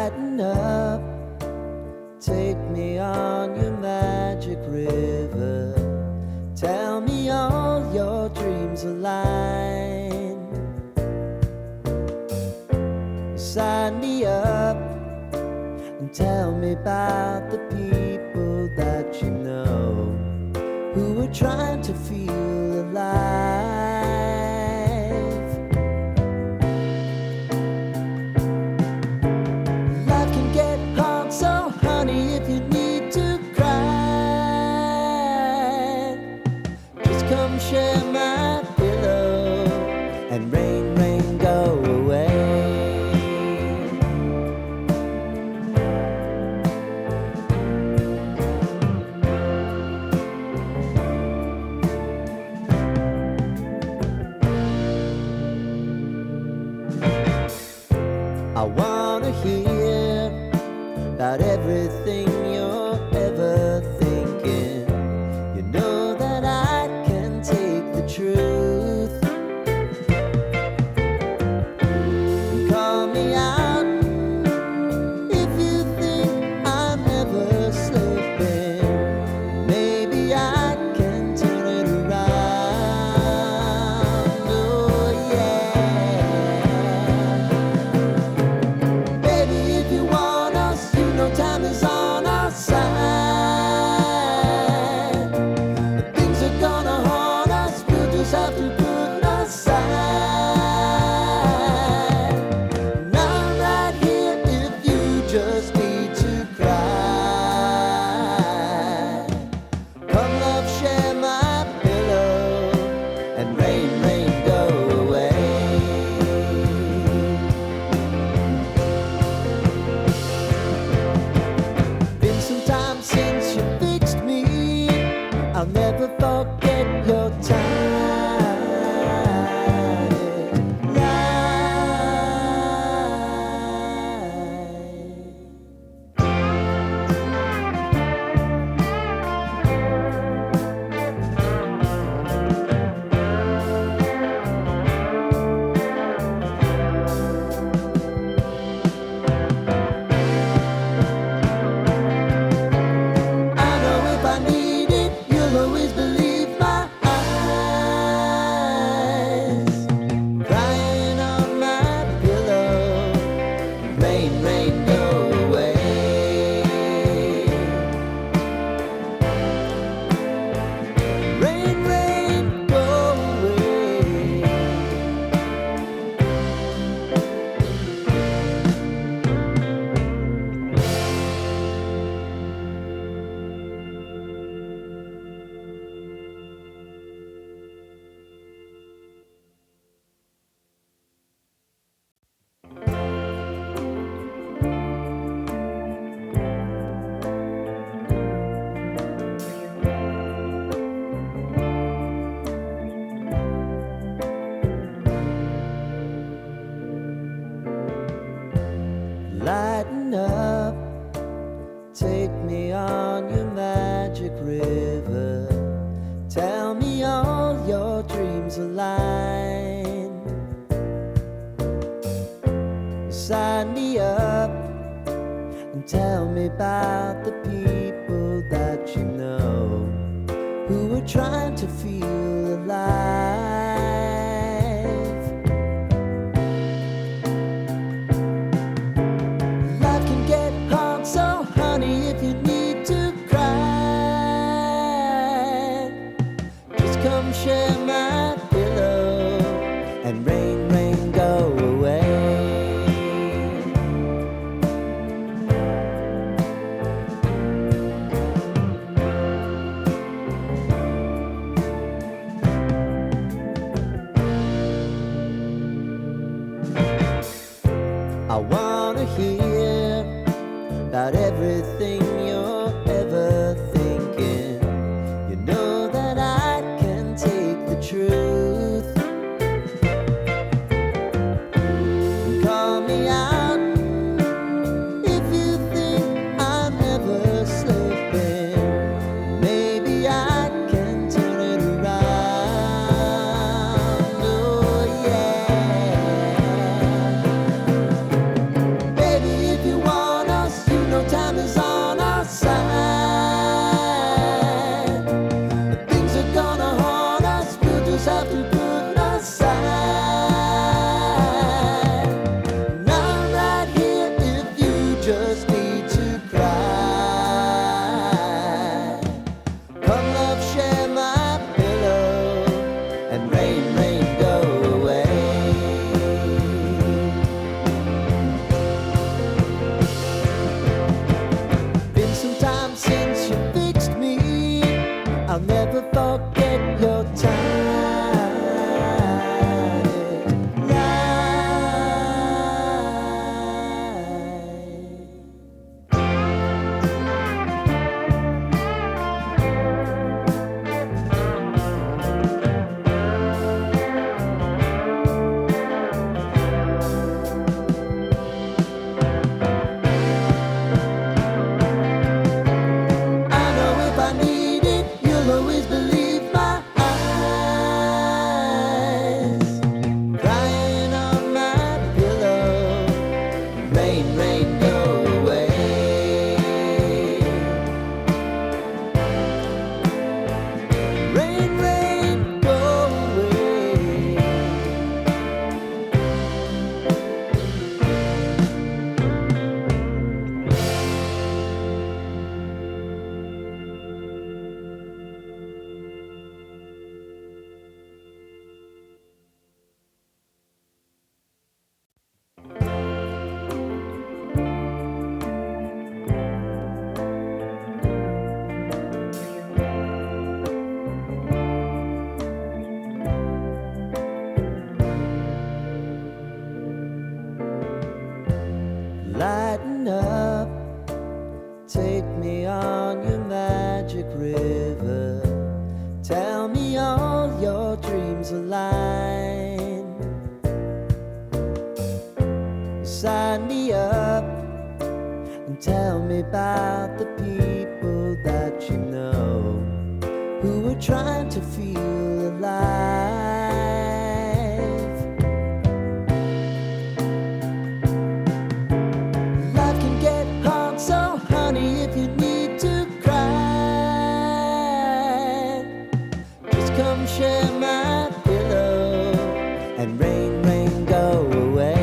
Lighten up, take me on your magic river. Tell me all your dreams align. Sign me up and tell me about the people that you know who are trying to feel alive. Life can get hard, so honey, if you need to cry, just come share my pillow and rain, rain, go away. I wanna hear about everything you're ever thinking. You know that I can take the truth. Call me out if you think I'm ever slipping. Maybe I can turn it around. Oh yeah. Baby, if you want us, you know time is on our side. If things are gonna haunt us, we'll just have to put aside. And I'm right here if you just need to cry. Come love, share my pillow and rain, rain, go away. Been some time since you fixed me. I'll never forget your time. I know if I need it, you'll always believe my eyes. Crying on my pillow, rain, rain, go away. Rain, rain, go away. Lighten up, take me on your magic river. Tell me all your dreams align. Sign me up and tell me about the people that you know who are trying to feel alive. Life can get hard, so honey, if you need to cry, just come share my pillow and rain, rain, go away. I wanna hear about everything you're ever thinking. You know that I can take the truth. Call me out if you think I'm ever slipping. Maybe I can turn it around. Oh yeah. Baby, if you want Lighten up, take me on your magic river. Tell me all your dreams align. Sign me up and tell me about the people that you know who are trying to feel alive. Life can get hard, so honey, if you need to cry, just come share my pillow and rain, rain, go away.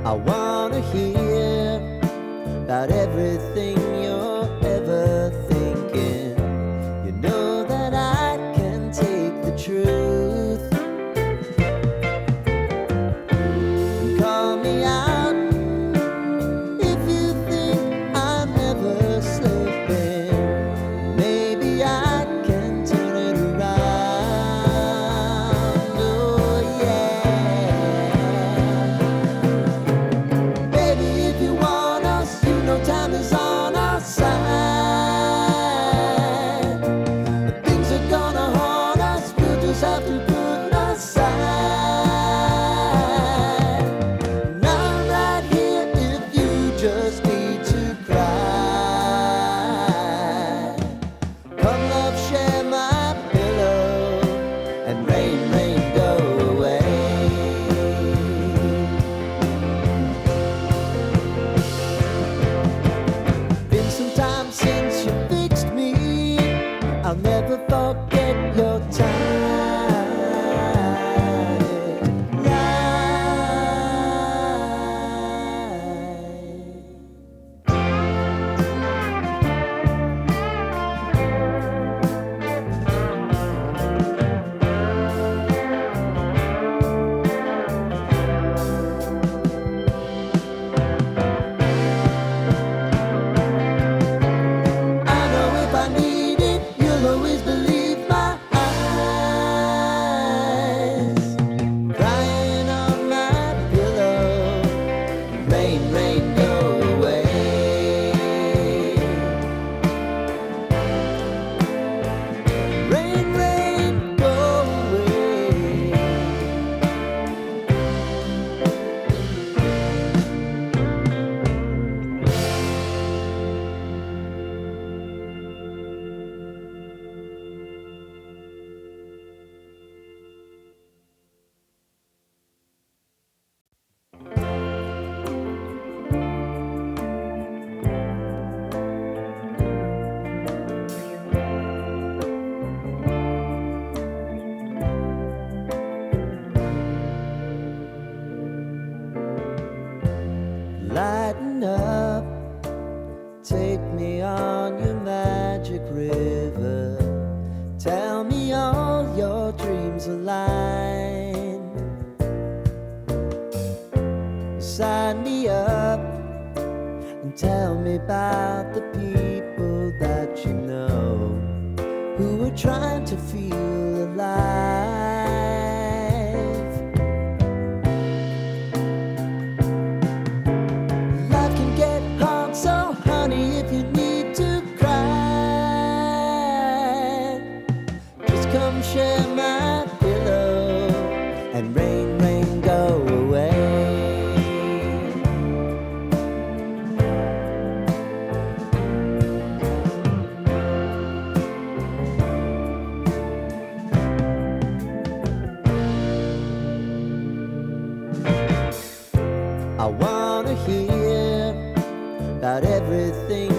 I wanna hear about everything you're ever thinking. You know that I can take the truth. Call me out if you think I'm ever slipping. Maybe I can turn it around. Oh yeah. Baby, if you want us, you know time is on our side. But things are gonna haunt us, we'll just have to put aside. And I'm right here if you just need to cry. Come love, share my pillow and rain, rain, go away. Been some time since you fixed me. I'll never forget your time. I know if I need it, you'll always believe my eyes. Crying on my pillow, rain, rain, go away. Rain, rain, go away. Lighten up, take me on your magic river. Tell me all your dreams align. Sign me up and tell me about the people that you know who are trying to feel alive. Life can get hard, so honey, if you need to cry, just come share my pillow and rain, rain, go away. I wanna hear about everything